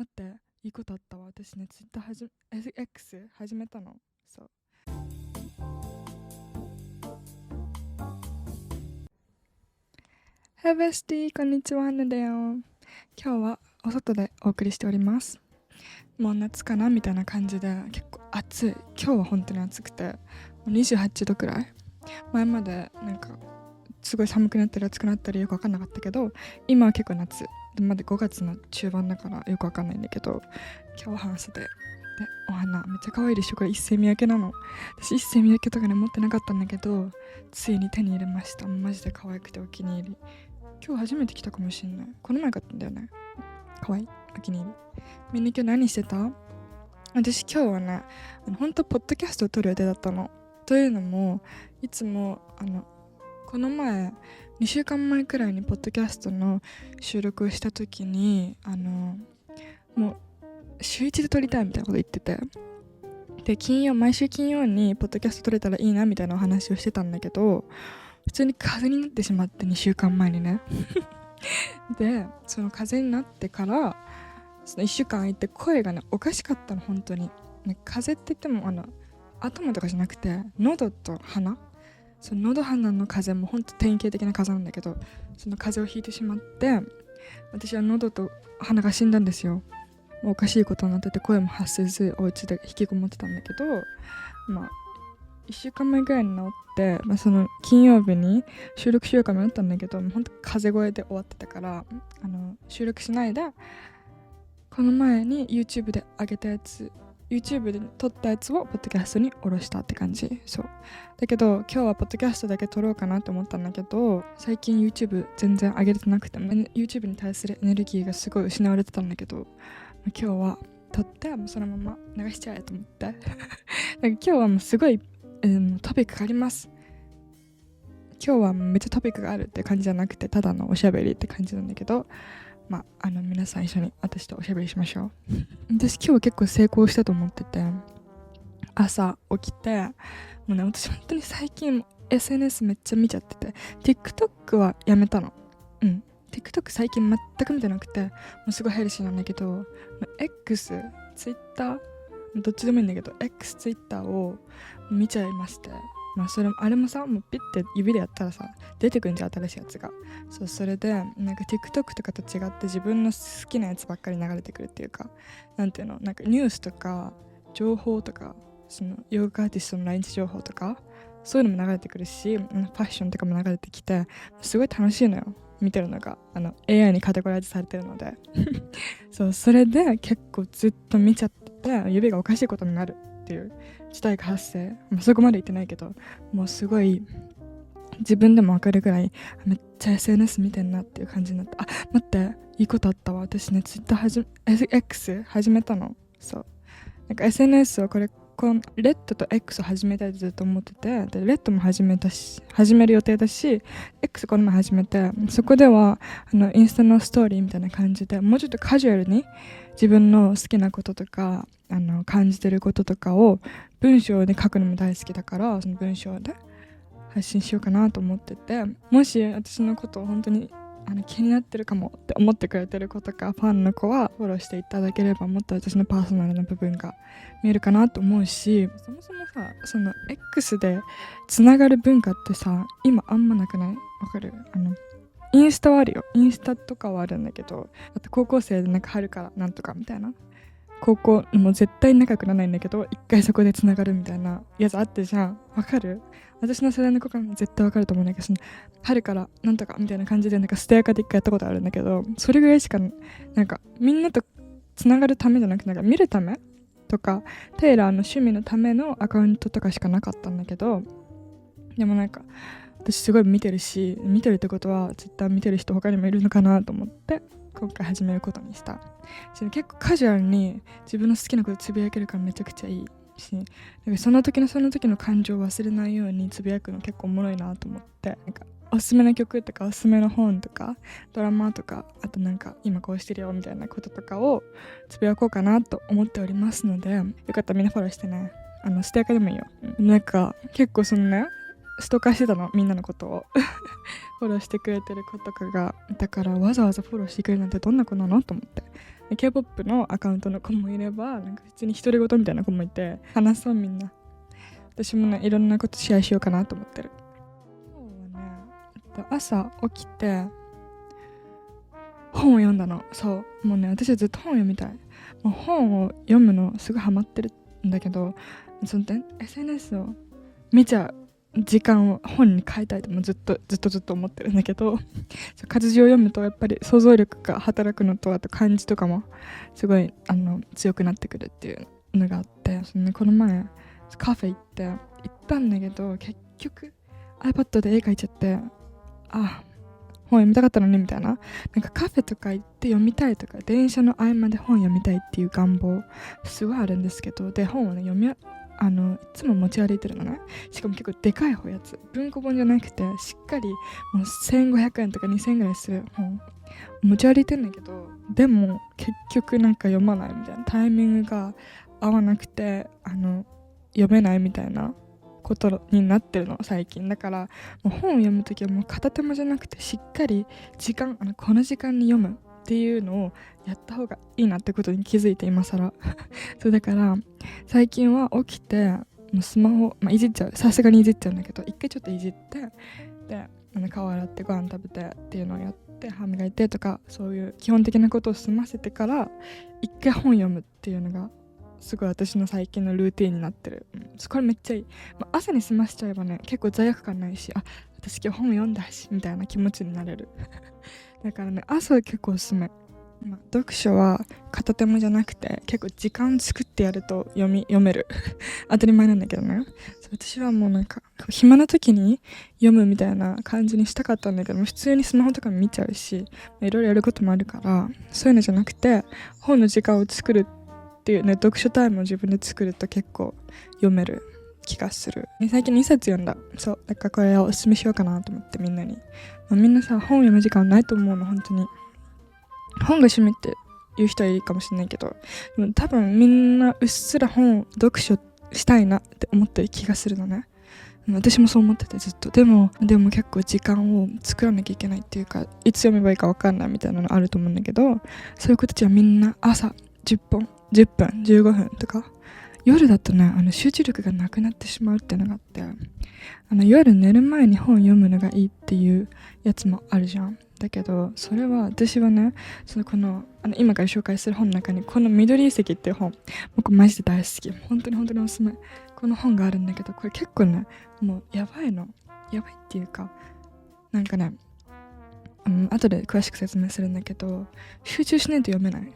待って、いいことあったわ。私ね、ツイッターX 始めたの。そう。Hey bestie、こんにちは、アンナだよ。今日はお外でお送りしております。もう夏かなみたいな感じで、結構暑い。今日は本当に暑くて、もう28度くらい。前までなんかすごい寒くなったり暑くなったりよく分かんなかったけど、今は結構夏で、まだ5月の中盤だからよく分かんないんだけど、今日は半袖で、お花めっちゃ可愛いでしょ。これ一世三宅なの。私一世三宅とかね持ってなかったんだけど、ついに手に入れました。マジで可愛くてお気に入り。今日初めて来たかもしんない。この前買ったんだよね。可愛い、お気に入り。みんな今日何してた？私今日はね、本当ポッドキャストを撮る予定だったの。というのも、いつもこの前2週間前くらいにポッドキャストの収録をした時にもう週1で撮りたいみたいなこと言ってて、で毎週金曜にポッドキャスト撮れたらいいなみたいなお話をしてたんだけど、普通に風邪になってしまって2週間前にねでその風邪になってからその1週間空いて声がねおかしかったの。本当にね、風邪って言っても頭とかじゃなくて喉と鼻、その喉鼻の風邪も本当典型的な風邪なんだけど、その風邪をひいてしまって、私は喉と鼻が死んだんですよ。もうおかしいことになってて、声も発せずお家で引きこもってたんだけど、1週間前ぐらいに治って、その金曜日に収録しようか迷ったんだけど、もう本当風邪声で終わってたから収録しないで、この前に YouTube で上げたやつ、YouTube で撮ったやつをポッドキャストに下ろしたって感じ。そうだけど今日はポッドキャストだけ撮ろうかなと思ったんだけど、最近 YouTube 全然上げれてなくて、YouTube に対するエネルギーがすごい失われてたんだけど、今日は撮ってそのまま流しちゃえと思ってなんか今日はもうすごい、トピックがあります。今日はめっちゃトピックがあるって感じじゃなくて、ただのおしゃべりって感じなんだけど、皆さん一緒に私とおしゃべりしましょう私今日は結構成功したと思ってて、朝起きて、もうね、私本当に最近 SNS めっちゃ見ちゃってて、 TikTok はやめたの。TikTok 最近全く見てなくて、もうすごいヘルシーなんだけど、X、Twitter、どっちでもいいんだけど X、Twitter を見ちゃいまして、あれもさ、もうピッて指でやったらさ出てくんじゃん、新しいやつが。それでなんか TikTok とかと違って自分の好きなやつばっかり流れてくるっていうか、なんていうの、なんかニュースとか情報とか、その洋楽アーティストの来日情報とかそういうのも流れてくるし、ファッションとかも流れてきて、すごい楽しいのよ、見てるのが。AI にカテゴライズされてるのでそれで結構ずっと見ちゃってて、指がおかしいことになるっていう事態が発生、そこまで言ってないけど、もうすごい自分でも分かるぐらいめっちゃ SNS 見てんなっていう感じになって、待って、いいことあったわ。私ね、X 始めたの。そうなんか SNS はこのレッドと X を始めたいってずっと思ってて、でレッドも始める予定だし、 X この前始めて、そこではインスタのストーリーみたいな感じでもうちょっとカジュアルに自分の好きなこととか感じてることとかを文章で書くのも大好きだから、その文章で発信しようかなと思ってて、もし私のことを本当に気になってるかもって思ってくれてる子とかファンの子はフォローしていただければ、もっと私のパーソナルな部分が見えるかなと思うし、そもそもさ、その X でつながる文化ってさ、今あんまなくない？わかる？インスタはあるよ。インスタとかはあるんだけど、あと高校生でなんか春からなんとかみたいな、高校もう絶対仲良くならないんだけど一回そこでつながるみたいなやつあってじゃん。わかる？私の世代の子からも絶対わかると思うんだけど、その春からなんとかみたいな感じでなんかステアカで一回やったことあるんだけど、それぐらいしかなんかみんなとつながるためじゃなくて、なんか見るためとかテイラーの趣味のためのアカウントとかしかなかったんだけど、でもなんか私すごい見てるし、見てるってことは絶対見てる人他にもいるのかなと思って今回始めることにした。結構カジュアルに自分の好きなことつぶやけるからめちゃくちゃいいし、なんかその時の感情を忘れないようにつぶやくの結構おもろいなと思って、なんかおすすめの曲とかおすすめの本とかドラマとか、あとなんか今こうしてるよみたいなこととかをつぶやこうかなと思っておりますので、よかったらみんなフォローしてね。ステアカでもいいよ。なんか結構そのね、ストーカーしてたの、みんなのことをフォローしてくれてる子とかがだから、わざわざフォローしてくれるなんてどんな子なのと思って、K-POP のアカウントの子もいれば、なんか普通に独り言みたいな子もいて、話そうみんな。私もね、いろんなことシェアしようかなと思ってる。今日はね、朝起きて本を読んだの。そう、もうね、私はずっと本を読みたい。もう本を読むのすごいハマってるんだけど、その SNS を見ちゃう時間を本に変えたいともずっと思ってるんだけど活字を読むとやっぱり想像力が働くのと、あと漢字とかもすごい強くなってくるっていうのがあって、この前カフェ行ったんだけど、結局 iPad で絵描いちゃって、本読みたかったのにみたいな。なんかカフェとか行って読みたいとか、電車の合間で本読みたいっていう願望すごいあるんですけど、で本をねいつも持ち歩いてるのね。しかも結構でかいやつ、文庫本じゃなくてしっかりもう1500円とか2000円ぐらいする本持ち歩いてんだけど、でも結局なんか読まないみたいな、タイミングが合わなくて読めないみたいなことになってるの最近。だからもう本を読むときはもう片手間じゃなくて、しっかり時間この時間に読むっていうのをやった方がいいなってことに気づいて、今更そうだから最近は起きてもうスマホ、いじっちゃう、さすがにいじっちゃうんだけど、一回ちょっといじって、で顔洗ってご飯食べてっていうのをやって、歯磨いてとか、そういう基本的なことを済ませてから一回本読むっていうのがすごい私の最近のルーティンになってる。これめっちゃいい。朝に済ませちゃえばね、結構罪悪感ないし、私今日本読んだしみたいな気持ちになれるだからね、朝は結構おすすめ。読書は片手間じゃなくて結構時間作ってやると読める当たり前なんだけどね。私はもうなんか暇な時に読むみたいな感じにしたかったんだけど、普通にスマホとか見ちゃうし、いろいろやることもあるから、そういうのじゃなくて本の時間を作るっていうね、読書タイムを自分で作ると結構読める気がする。最近2冊読んだ。そうだからこれをおすすめしようかなと思って、みんなに。みんなさ、本読む時間ないと思うの、本当に。本が趣味って言う人はいいかもしれないけど、でも多分みんなうっすら読書したいなって思ってる気がするのね。私もそう思っててずっと。でも結構時間を作らなきゃいけないっていうか、いつ読めばいいか分かんないみたいなのあると思うんだけど、そういう子たちはみんな朝10分15分とか、夜だとね集中力がなくなってしまうっていうのがあって、夜寝る前に本読むのがいいっていうやつもあるじゃん。だけどそれは私はね、この今から紹介する本の中にこの緑遺跡っていう本、僕マジで大好き、本当におすすめ。この本があるんだけど、これ結構ねもうやばいっていうか、なんかね後で詳しく説明するんだけど、集中しないと読めない。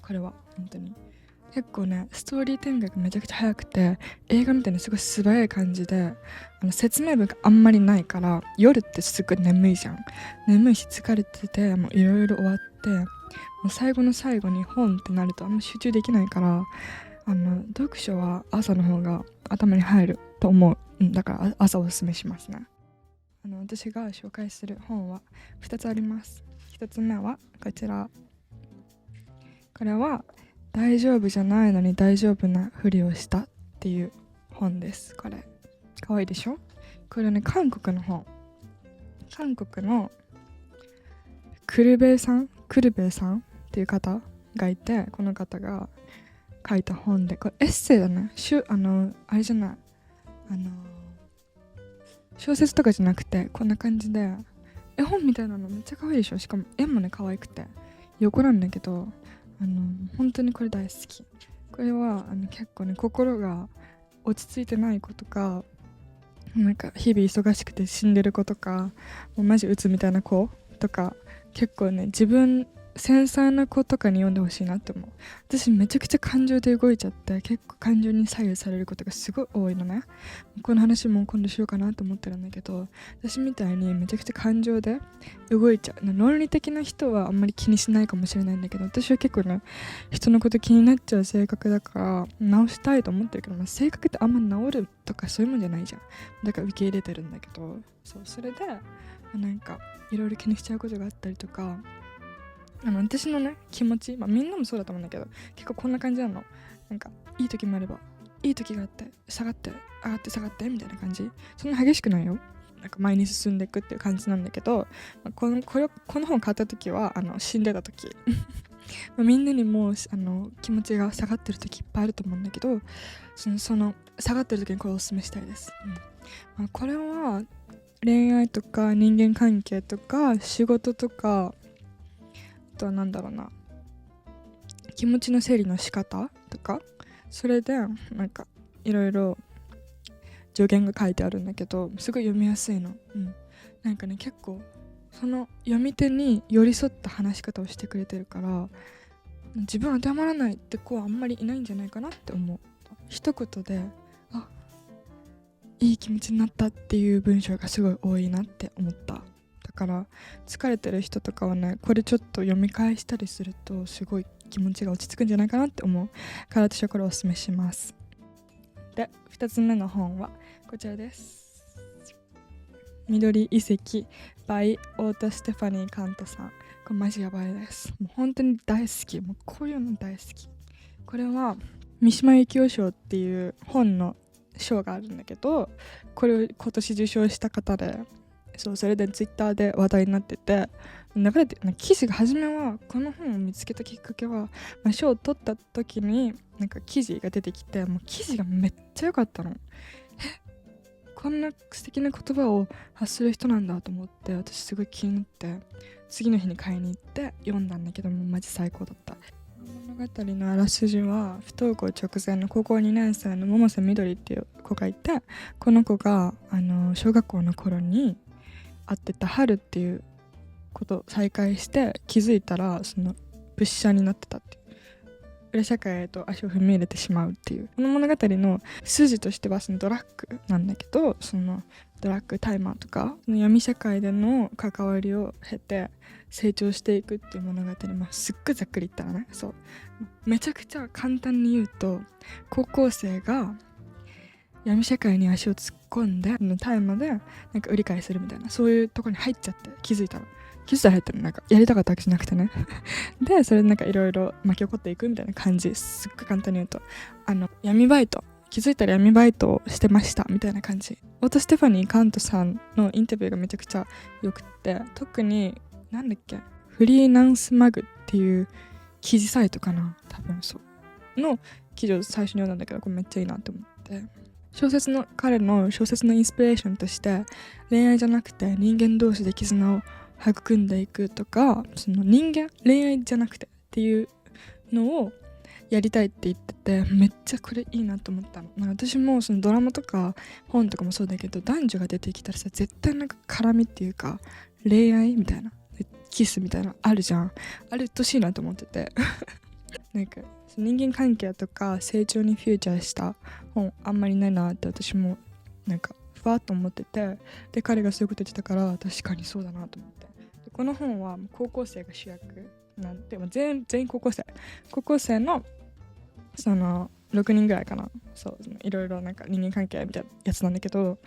これは本当に結構ね、ストーリー展開がめちゃくちゃ早くて、映画みたいにすごい素早い感じで、説明文があんまりないから、夜ってすっごい眠いじゃん。眠いし疲れてて、もういろいろ終わって、もう最後の最後に本ってなるとあんま集中できないから、読書は朝の方が頭に入ると思う。だから朝おすすめしますね。私が紹介する本は2つあります。1つ目はこちら。これは大丈夫じゃないのに大丈夫なふりをしたっていう本です。これかわいいでしょ。これね、韓国の本。韓国のクルベイさんっていう方がいて、この方が書いた本で、これエッセイだね。あれじゃない、小説とかじゃなくて、こんな感じで絵本みたいなのめっちゃ可愛いでしょ。しかも絵もね可愛くて横なんだけど、本当にこれ大好き。これは結構ね、心が落ち着いてない子とか、なんか日々忙しくて死んでる子とか、もうマジ鬱みたいな子とか、結構ね繊細な子とかに読んでほしいなって思う。私めちゃくちゃ感情で動いちゃって、結構感情に左右されることがすごい多いのね。この話も今度しようかなと思ってるんだけど、私みたいにめちゃくちゃ感情で動いちゃう論理的な人はあんまり気にしないかもしれないんだけど、私は結構ね人のこと気になっちゃう性格だから直したいと思ってるけど、性格ってあんま治るとかそういうもんじゃないじゃん。だから受け入れてるんだけど、それでなんかいろいろ気にしちゃうことがあったりとか、私のね気持ち、みんなもそうだと思うんだけど、結構こんな感じなの。なんかいい時もあれば、いい時があって下がって上がって下がってみたいな感じ。そんな激しくないよ。なんか前に進んでいくっていう感じなんだけど、この本買った時は死んでた時みんなにも気持ちが下がってる時いっぱいあると思うんだけど、その下がってる時にこれをおすすめしたいです、これは恋愛とか人間関係とか仕事とか、あとはなんだろうな、気持ちの整理の仕方とか、それでなんかいろいろ助言が書いてあるんだけど、すごい読みやすいの。なんかね、結構その読み手に寄り添った話し方をしてくれてるから、自分当てはまらないって子はあんまりいないんじゃないかなって思う。一言でいい気持ちになったっていう文章がすごい多いなって思った。だから疲れてる人とかはね、これちょっと読み返したりするとすごい気持ちが落ち着くんじゃないかなって思うから、私はこれをおすすめします。で、2つ目の本はこちらです。緑遺跡 by 太田ステファニー・カントさん。これマジやばいです。もう本当に大好き。もうこういうの大好き。これは三島由紀夫賞っていう本の賞があるんだけど、これを今年受賞した方で、それでツイッターで話題になってて、流れて記事が、初めはこの本を見つけたきっかけは、賞を取った時になんか記事が出てきて、もう記事がめっちゃ良かったの。こんな素敵な言葉を発する人なんだと思って、私すごい気になって次の日に買いに行って読んだんだけど、もマジ最高だった。物語のあらすじは、不登校直前の高校2年生の百瀬みどりっていう子がいて、この子が小学校の頃に会ってた春っていうことを再会して、気づいたらそのプッシャーになってたっていう、裏社会へと足を踏み入れてしまうっていう、この物語の筋としてはそのドラッグなんだけど、そのドラッグ、タイマーとか闇社会での関わりを経て成長していくっていう物語。すっごいざっくり言ったらね、そうめちゃくちゃ簡単に言うと、高校生が闇社会に足を突っ込んでタイマーでなんか売り買いするみたいな、そういうところに入っちゃって、気づいたら入ったらなんかやりたかったわけじゃなくてねで、それでなんかいろいろ巻き起こっていくみたいな感じ。すっごい簡単に言うと、闇バイト、気づいたら闇バイトをしてましたみたいな感じ。オート・ステファニー・カントさんのインタビューがめちゃくちゃよくって、特になんだっけ、フリーランスマグっていう記事サイトかな、多分そうの記事を最初に読んだんだけど、これめっちゃいいなと思って、彼の小説のインスピレーションとして、恋愛じゃなくて人間同士で絆を育んでいくとか、その恋愛じゃなくてっていうのをやりたいって言ってて、めっちゃこれいいなと思ったの。私もそのドラマとか本とかもそうだけど、男女が出てきたらさ、絶対なんか絡みっていうか恋愛みたいな、キスみたいなあるじゃん。あれうっとしいなと思っててなんか人間関係とか成長にフューチャーした本あんまりないなって私もなんかふわっと思ってて、で彼がそういうこと言ってたから確かにそうだなと思って、でこの本は高校生が主役なんて、全員高校生のその6人ぐらいかな、そういろいろなんか人間関係みたいなやつなんだけど、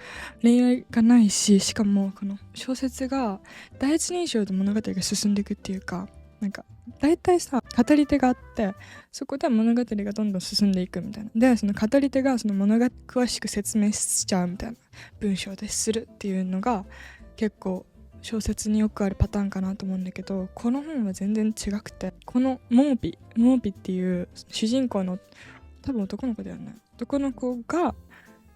恋愛がないし、しかもこの小説が第一人称で物語が進んでいくっていうか、なんか大体さ、語り手があって、そこで物語がどんどん進んでいくみたいな、でその語り手がその物語詳しく説明しちゃうみたいな文章でするっていうのが結構小説によくあるパターンかなと思うんだけど、この本は全然違くて、このモービっていう主人公の多分男の子だよね、男の子が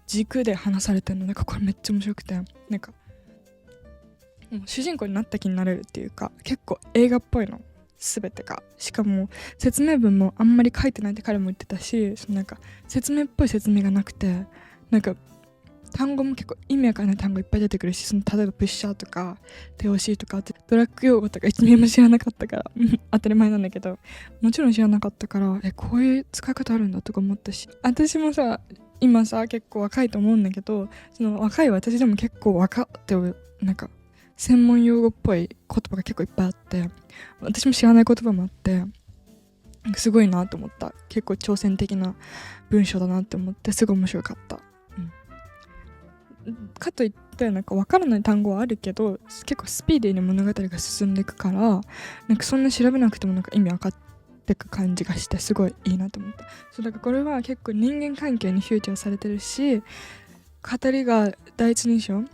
軸で話されてるの。なんかこれめっちゃ面白くて、なんかもう主人公になった気になれるっていうか、結構映画っぽいの全てが。しかも説明文もあんまり書いてないって彼も言ってたし、なんか説明っぽい説明がなくて、なんか単語も結構意味わかんない単語いっぱい出てくるし、例えばプッシャーとか手押しとかドラッグ用語とか一ミリも知らなかったから当たり前なんだけど、もちろん知らなかったから、こういう使い方あるんだとか思ったし、私もさ今さ結構若いと思うんだけど、その若い私でも結構若ってなんか専門用語っぽい言葉が結構いっぱいあって、私も知らない言葉もあって、すごいなと思った。結構挑戦的な文章だなって思って、すごい面白かった。かといってなんか分からない単語はあるけど、結構スピーディーに物語が進んでいくから、なんかそんな調べなくてもなんか意味分かってく感じがして、すごいいいなと思った。そうだからこれは結構人間関係にフューチャーされてるし、語りが第一人称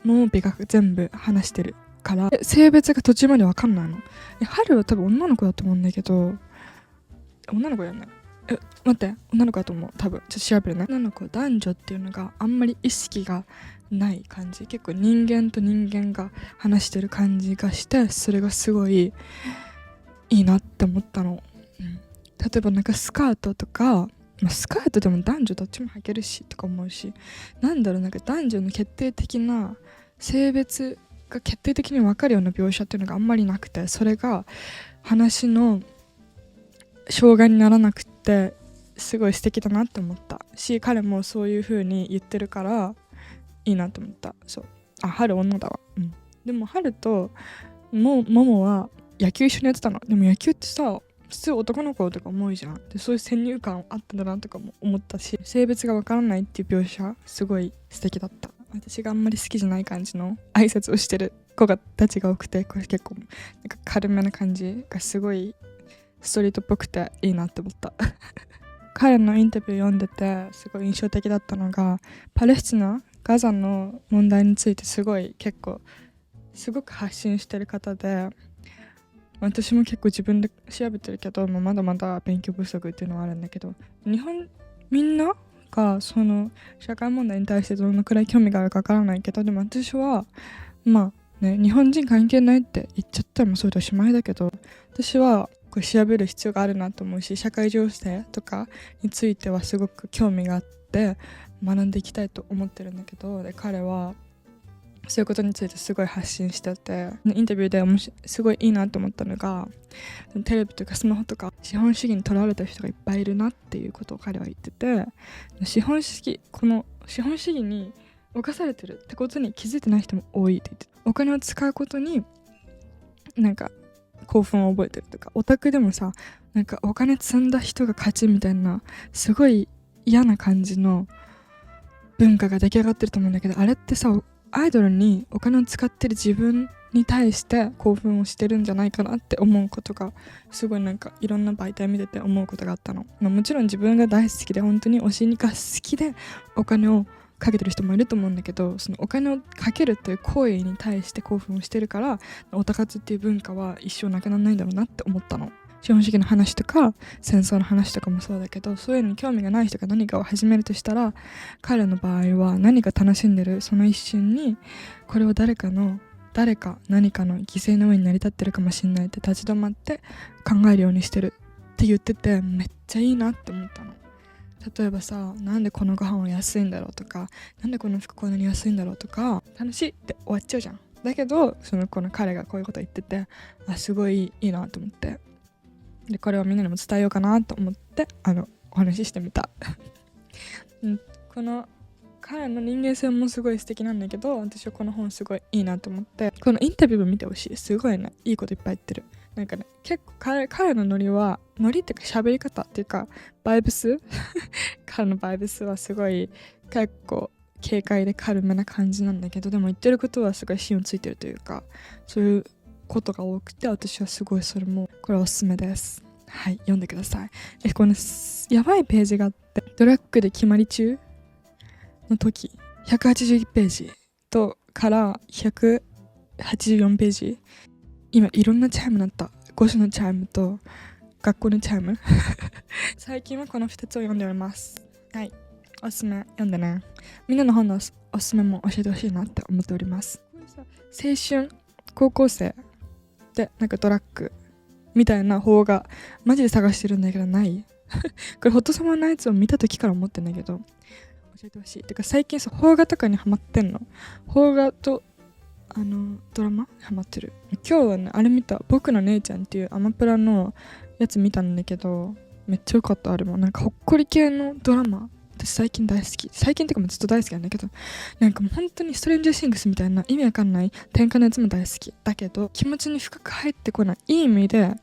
の美学全部話してるから性別が途中まで分かんないの。春は多分女の子だと思うんだけど、女の子やんない、待って、女の子だと思う。多分ちょっと調べるね。女の子、男女っていうのがあんまり意識がない感じ、結構人間と人間が話してる感じがして、それがすごいいいなって思ったの。例えばなんかスカートとか、スカートでも男女どっちも履けるしとか思うし、なんだろう、なんか男女の決定的な性別が決定的に分かるような描写っていうのがあんまりなくて、それが話の障害にならなくてすごい素敵だなって思ったし、彼もそういう風に言ってるからいいなと思った。そう、春女だわ。でも春とももは野球一緒にやってたの。でも野球ってさ、普通男の子とか思うじゃん。でそういう先入観あったんだなとかも思ったし、性別がわからないっていう描写すごい素敵だった。私があんまり好きじゃない感じの挨拶をしてる子たちが多くて、これ結構なんか軽めな感じがすごいストリートっぽくていいなって思った彼のインタビュー読んでてすごい印象的だったのが、パレスチナガザの問題についてすごく発信してる方で、私も結構自分で調べてるけど、まだまだ勉強不足っていうのはあるんだけど、みんながその社会問題に対してどのくらい興味があるかわからないけど、でも私は日本人関係ないって言っちゃったらもうそれでおしまいだけど、私はこれ調べる必要があるなと思うし、社会情勢とかについてはすごく興味があって学んでいきたいと思ってるんだけど、で彼はそういうことについてすごい発信してて、インタビューですごいいいなと思ったのが、テレビとかスマホとか資本主義にとらわれた人がいっぱいいるなっていうことを彼は言ってて、この資本主義に侵されてるってことに気づいてない人も多いって言って、お金を使うことになんか興奮を覚えてるとか、オタクでもさ、なんかお金積んだ人が勝ちみたいなすごい嫌な感じの文化が出来上がってると思うんだけど、あれってさ、アイドルにお金を使ってる自分に対して興奮をしてるんじゃないかなって思うことがすごい、なんかいろんな媒体見てて思うことがあったの。もちろん自分が大好きで本当に推しが好きでお金をかけてる人もいると思うんだけど、そのお金をかけるという行為に対して興奮をしてるから、オタ活っていう文化は一生なくならないんだろうなって思ったの。資本主義の話とか戦争の話とかもそうだけど、そういうのに興味がない人が何かを始めるとしたら、彼の場合は何か楽しんでるその一瞬に、これは誰か何かの犠牲の上に成り立ってるかもしれないって立ち止まって考えるようにしてるって言ってて、めっちゃいいなって思ったの。例えばさ、なんでこのご飯は安いんだろうとか、なんでこの服こんなに安いんだろうとか、楽しいって終わっちゃうじゃん。だけどこの彼がこういうこと言ってて、すごいいいなと思って、でこれをみんなにも伝えようかなと思ってお話ししてみたこの彼の人間性もすごい素敵なんだけど、私はこの本すごいいいなと思って、このインタビューも見てほしい。すごいね、いいこといっぱい言ってる。なんかね、結構彼のノリっていうか喋り方っていうかバイブス彼のバイブスはすごい結構軽快で軽めな感じなんだけど、でも言ってることはすごい芯をついてるというか、そういうことが多くて、私はすごいこれおすすめです。はい、読んでください。このやばいページがあって、ドラッグで決まり中の時181ページとから184ページ、今いろんなチャイムになった。5種のチャイムと学校のチャイム最近はこの2つを読んでおります。はい、おすすめ読んでね。みんなの本のおすすめも教えてほしいなって思っております。青春高校生でなんかドラッグみたいな方がマジで探してるんだけどないこれホットサマーナイツを見た時から思ってんだけど、教えてほしい。てか最近さ、邦画とかにハマってんの。邦画とドラマハマってる。今日はね、あれ見た。僕の姉ちゃんっていうアマプラのやつ見たんだけど、めっちゃ良かった。あれもなんかほっこり系のドラマ、私最近大好き。最近ってかもずっと大好きなんだけど、なんかもう本当にストレンジャーシングスみたいな意味わかんない転換のやつも大好きだけど、気持ちに深く入ってこない、いい意味で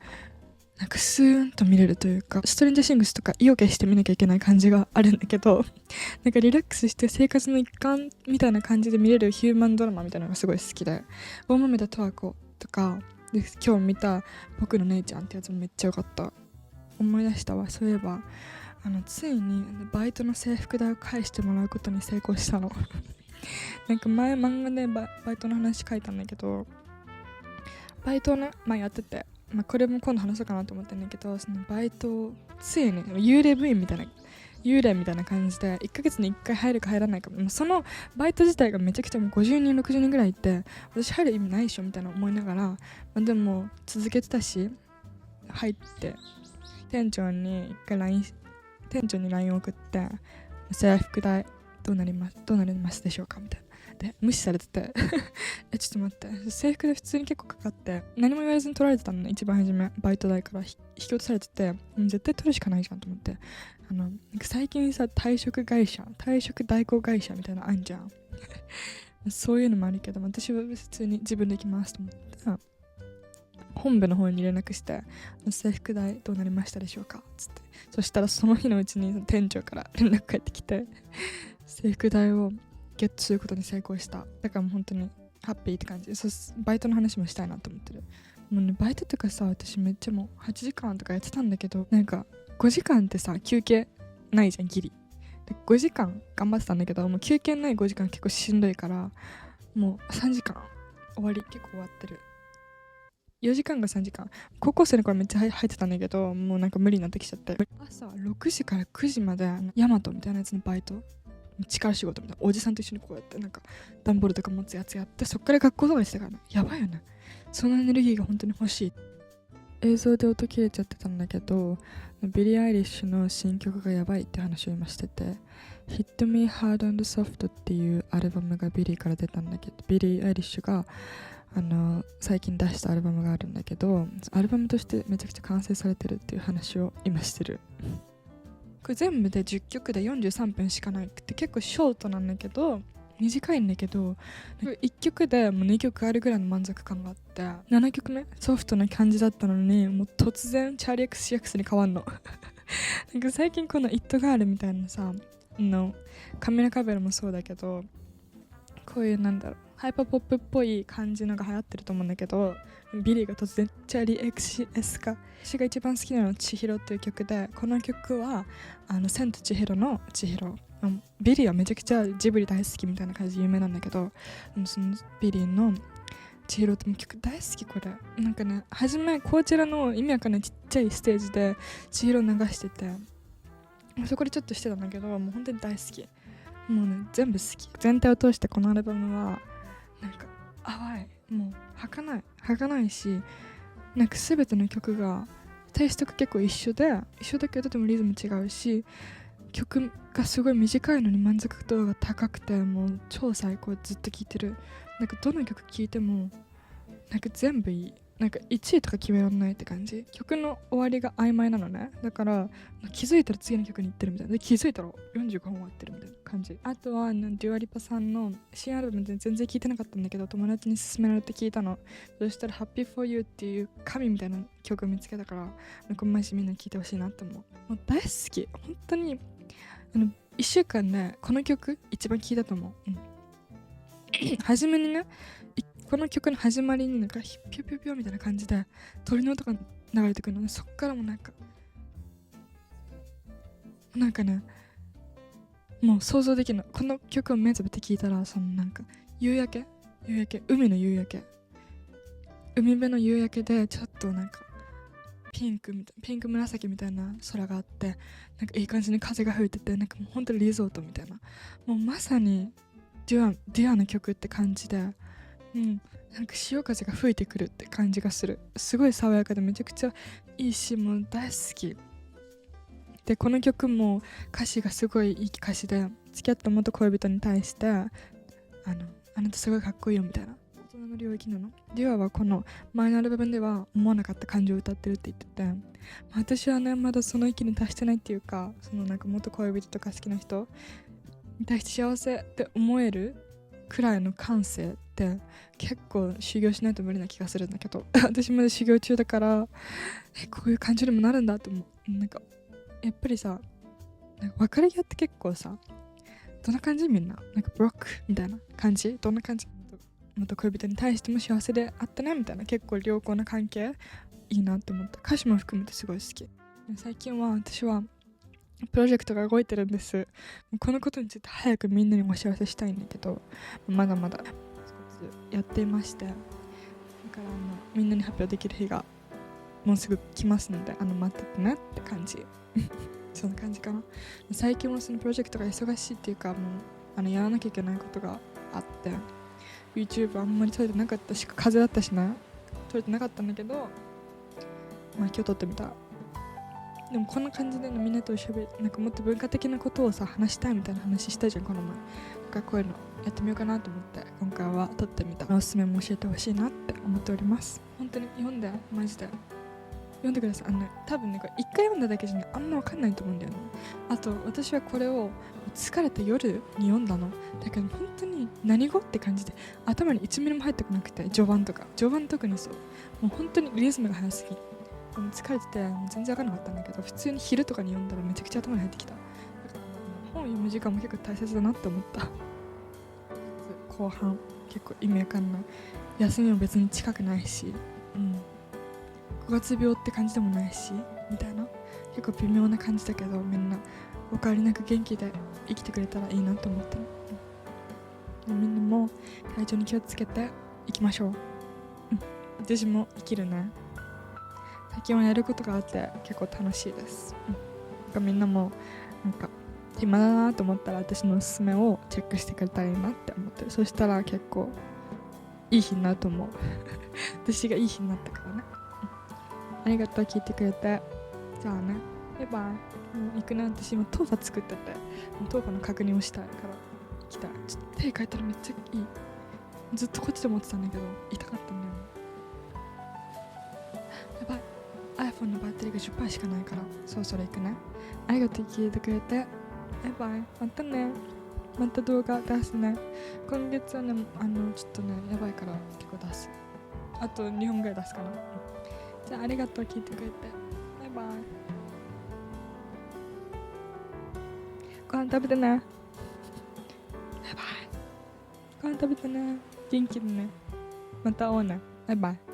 なんかスーンと見れるというか、ストレンジャーシングスとか意を決して見なきゃいけない感じがあるんだけど、なんかリラックスして生活の一環みたいな感じで見れるヒューマンドラマみたいなのがすごい好きで、大豆田十和子とかで、今日見た僕の姉ちゃんってやつもめっちゃ良かった。思い出したわ。そういえばついにバイトの制服代を返してもらうことに成功したのなんか前漫画でバイトの話書いたんだけど、バイトをね、やってて、これも今度話そうかなと思ってんだけど、そのバイトついに幽霊部員みたいな感じで1ヶ月に1回入るか入らないか、そのバイト自体がめちゃくちゃもう50人60人ぐらいいて、私入る意味ないでしょみたいな思いながら、でも続けてたし入って、店長に LINE を送って、制服代どうなりますでしょうかみたいな。で無視されててちょっと待って、制服で普通に結構かかって何も言われずに取られてたのね。一番初めバイト代から引き落とされてて、絶対取るしかないじゃんと思って、最近さ退職代行会社みたいなのあんじゃんそういうのもあるけど、私は普通に自分で行きますと思って本部の方に連絡して、制服代どうなりましたでしょうかつって、そしたらその日のうちに店長から連絡返ってきて、制服代をゲットすることに成功した。だからもう本当にハッピーって感じ。バイトの話もしたいなと思ってる。もうね、バイトとかさ、私めっちゃもう8時間とかやってたんだけど、なんか5時間ってさ休憩ないじゃん、ギリで。5時間頑張ってたんだけど、もう休憩ない5時間結構しんどいから、もう3時間終わり、結構終わってる。4時間が3時間。高校生の頃めっちゃ入ってたんだけど、もうなんか無理になってきちゃって、朝6時から9時までヤマトみたいなやつのバイト、力仕事みたいな、おじさんと一緒にこうやってなんか段ボールとか持つやつやって、そっから学校とかにしてたから、やばいよね。そのエネルギーが本当に欲しい。映像で音切れちゃってたんだけど、ビリー・アイリッシュの新曲がやばいって話を今してて、 Hit Me Hard and Soft っていうアルバムがビリーから出たんだけど、ビリー・アイリッシュが最近出したアルバムがあるんだけど、アルバムとしてめちゃくちゃ完成されてるっていう話を今してる。これ全部で10曲で43分しかなくて、結構ショートなんだけど短いんだけど、1曲でもう2曲あるぐらいの満足感があって、7曲目ソフトな感じだったのに、もう突然チャーリー XCX に変わんのなんか最近この「イットガール」みたいなさカメラカベラもそうだけど、こういうハイパーポップっぽい感じのが流行ってると思うんだけど、ビリーが突然チャーリー XCS か、私が一番好きなのは千尋っていう曲で、この曲は千と千尋の千尋、ビリーはめちゃくちゃジブリ大好きみたいな感じで有名なんだけど、そのビリーの千尋って曲大好き。これなんかね、初めこちらの意味わかんないちっちゃいステージで千尋流してて、そこでちょっとしてたんだけど、もう本当に大好き。もうね全部好き。全体を通してこのアルバムはなんか淡い、もう儚いし、なんか全ての曲がテイストが結構一緒だけど、とてもリズム違うし、曲がすごい短いのに満足度が高くて、もう超最高。ずっと聴いてる。なんかどの曲聴いてもなんか全部いい。なんか1位とか決められないって感じ。曲の終わりが曖昧なのね。だから気づいたら次の曲に行ってるみたいな。で気づいたら45分終わってるみたいな感じ。あとはデュアリパさんの新アルバムで全然聴いてなかったんだけど、友達に勧められて聴いたの。そしたら Happy for You っていう神みたいな曲を見つけたから、なんかマジみんな聴いてほしいなって思う。もう大好き。本当に1週間でこの曲一番聴いたと思う。初めにね、この曲の始まりになんかピュピュピュみたいな感じで鳥の音が流れてくるので、そっからもなんかね、もう想像できるの。この曲を目つぶって聴いたら、そのなんか夕焼け、海の夕焼け、海辺の夕焼けでちょっとなんかピンク紫みたいな空があって、なんかいい感じに風が吹いてて、なんかもう本当にリゾートみたいな、もうまさにデュアの曲って感じで、なんか潮風が吹いてくるって感じがする。すごい爽やかでめちゃくちゃいいし、もう大好きで、この曲も歌詞がすごいいい歌詞で、付き合った元恋人に対してあなたすごいかっこいいよみたいな、大人の領域なの。デュアはこの前のアルバムでは思わなかった感情を歌ってるって言ってて、私はねまだその域に達してないっていうか、そのなんか元恋人とか好きな人に対して幸せって思えるくらいの感性って結構修行しないと無理な気がするんだけど私まだ修行中だから、こういう感情にもなるんだと思う。なんかやっぱりさ、なんか別れ際って結構さ、どんな感じみんな、なんかブロックみたいな感じ、どんな感じ、元恋人に対しても幸せであったねみたいな、結構良好な関係いいなって思った。歌詞も含めてすごい好き。最近は私はプロジェクトが動いてるんです。このことについて早くみんなにお知らせしたいんだけど、まだまだやっていまして、だからみんなに発表できる日がもうすぐ来ますので、待っててねって感じそんな感じかな。最近もそのプロジェクトが忙しいっていうか、もうやらなきゃいけないことがあって、 YouTube あんまり撮れてなかったし、風邪だったしね、撮れてなかったんだけど、今日撮ってみた。でもこんな感じで、みんなとしゃべり、なんかもっと文化的なことをさ話したいみたいな話したじゃんこの前。だからこういうのやってみようかなと思って今回は撮ってみた。おすすめも教えてほしいなって思っております。本当に読んで、マジで読んでください。多分ね、これ一回読んだだけじゃねあんま分かんないと思うんだよね。あと私はこれを疲れた夜に読んだのだけど、本当に何語って感じで頭に1ミリも入ってこなくて、序盤特にそう、もう本当にリズムが速すぎ、疲れてて全然分かんなかったんだけど、普通に昼とかに読んだらめちゃくちゃ頭に入ってきた。だから本を読む時間も結構大切だなって思った後半結構意味わかんない。休みも別に近くないし、5月病って感じでもないしみたいな、結構微妙な感じだけど、みんなお変わりなく元気で生きてくれたらいいなと思ってる。みんなも体調に気をつけていきましょう。私も生きるね。最近はやることがあって結構楽しいです。みんなもなんか暇だなと思ったら私のおすすめをチェックしてくれたらいいなって思ってる。そしたら結構いい日になると思う私がいい日になったからね。ありがとう、聞いてくれて。じゃあね、バイバイ。もう行くね。私今トーファ作ってて、トーファの確認をしたいから行きたい。ちょっと手書いたらめっちゃいい。ずっとこっちで持ってたんだけど痛かったんだよね。やばい、 iPhone のバッテリーが 10% しかないからそろそろ行くね。ありがとう、聞いてくれて。バイバイ、またね。また動画出すね。今月はね、ちょっとねやばいから結構出す。あと2本ぐらい出すかな。じゃあありがとう、聞いてくれて。バイバイ。ご飯食べてね。バイバイ。ご飯食べてね。元気でね。また会おうね。バイバイ。